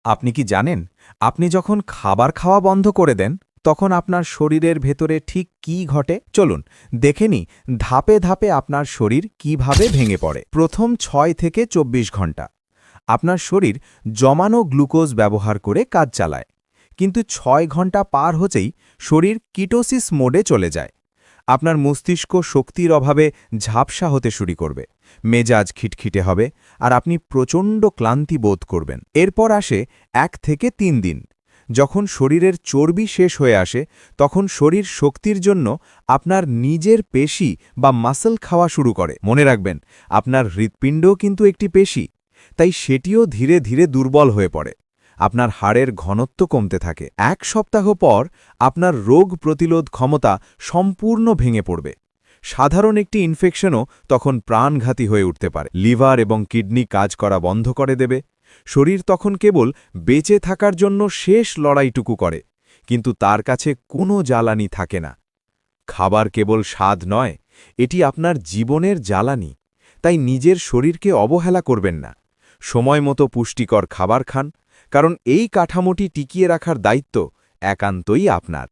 আপনি কি জানেন, আপনি যখন খাবার খাওয়া বন্ধ করে দেন, তখন আপনার শরীরের ভেতরে ঠিক কী ঘটে? চলুন দেখে নিই ধাপে ধাপে আপনার শরীর কিভাবে ভেঙে পড়ে। প্রথম ৬ থেকে ২৪ ঘন্টা আপনার শরীর জমানো গ্লুকোজ ব্যবহার করে কাজ চালায়, কিন্তু ৬ ঘন্টা পার হতেই শরীর কিটোসিস মোডে চলে যায়। আপনার মস্তিষ্ক শক্তির অভাবে ঝাপসা হতে শুরু করবে, মেজাজ খিটখিটে হবে, আর আপনি প্রচণ্ড ক্লান্তি বোধ করবেন। এরপর আসে ১ থেকে ৩ দিন। যখন শরীরের চর্বি শেষ হয়ে আসে, তখন শরীর শক্তির জন্য আপনার নিজের পেশি বা মাসল খাওয়া শুরু করে। মনে রাখবেন, আপনার হৃৎপিণ্ডও কিন্তু একটি পেশি, তাই সেটিও ধীরে ধীরে দুর্বল হয়ে পড়ে। আপনার হাড়ের ঘনত্ব কমতে থাকে। ১ সপ্তাহ পর আপনার রোগ প্রতিরোধ ক্ষমতা সম্পূর্ণ ভেঙে পড়বে। সাধারণ একটি ইনফেকশনও তখন প্রাণঘাতী হয়ে উঠতে পারে। লিভার এবং কিডনি কাজ করা বন্ধ করে দেবে। শরীর তখন কেবল বেঁচে থাকার জন্য শেষ লড়াইটুকু করে, কিন্তু তার কাছে কোনো জ্বালানি থাকে না। খাবার কেবল স্বাদ নয়, এটি আপনার জীবনের জ্বালানি। তাই নিজের শরীরকে অবহেলা করবেন না। সময় মতো পুষ্টিকর খাবার খান, কারণ এই কাঠামোটি টিকিয়ে রাখার দায়িত্ব একান্তই আপনার।